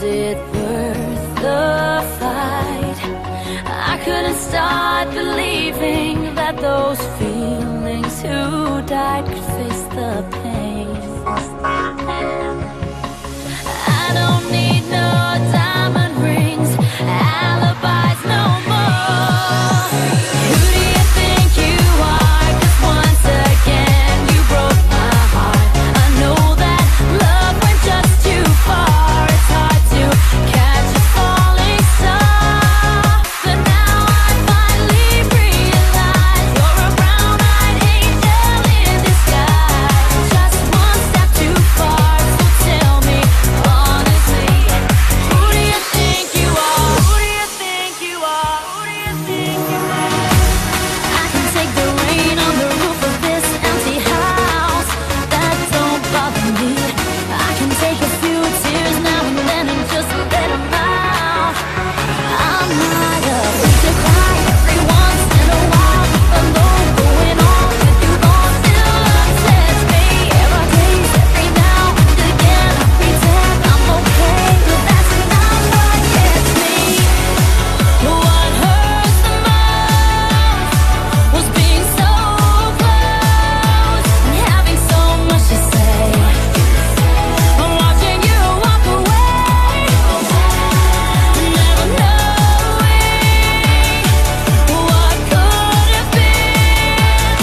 it worth the fight? I couldn't start believing that those feelings who died could face the pain. I don't need no diamond rings, alibis no more. Who do you think you are? 'Cause once again you broke my heart. I know that love went just too far. It's hard to catch a falling star, but now I finally realize you're a brown-eyed angel in disguise. Just one step too far, so tell me honestly, who do you think you are? Who do you think you are? Who do you think you are? I can take the rain on the roof of this empty house. That don't bother me. I can take a few tears now and then and just let them out. I'm not afraid to cry every once in a while, even though going on with you gone still upsets me. Every days, every now and again, I pretend I'm okay, but that's not what gets me. What hurts the most was being so close and having so much to say. I'm watching you walk away, never knowing what could have been.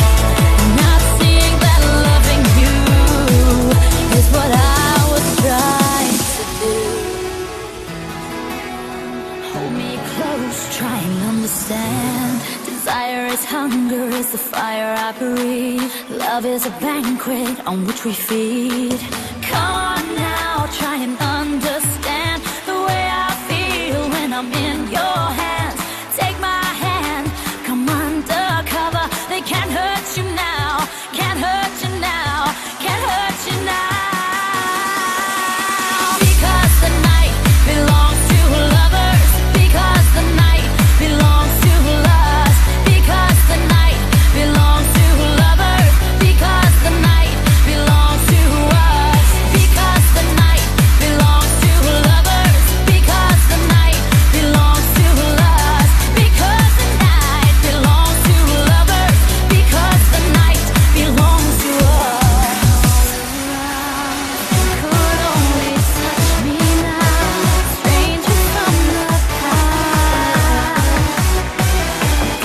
Not seeing that loving you is what I was trying to do. Hold me close, try and understand. Desire is hunger, is the fire I breathe. Love is a banquet on which we feed. Come on now, try and understand the way I feel when I'm in your hands. Take my hand, come undercover. They can't hurt you now, can't hurt you now, can't hurt you now. Because the night belongs to lovers. Because the night belongs to us. Because the night belongs to lovers. Because the night belongs to us. Because the night belongs to lovers. Because the night belongs to us. Because the night belongs to lovers. Because the night belongs to us. Could only touch me now, strangers from the past.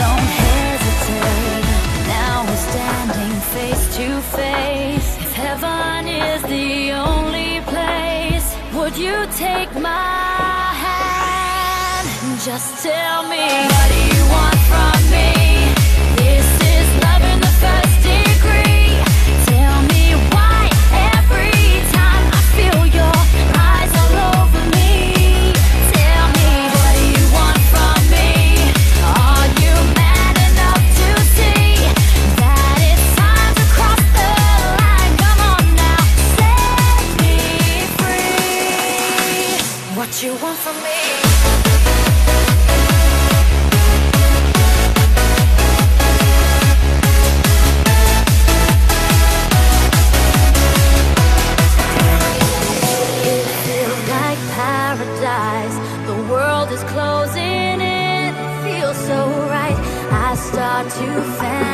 Don't hesitate, now we're standing face to face. If heaven is the only place, would you take my hand? Just tell me, what do you want from me? This is love in the first degree. Tell me why every time I feel your eyes all over me. Tell me, what do you want from me? Are you man enough to see that it's time to cross the line? Come on now, set me free. What you want from me? It feels like paradise. The world is closing in. It feels so right. I start to fantasize.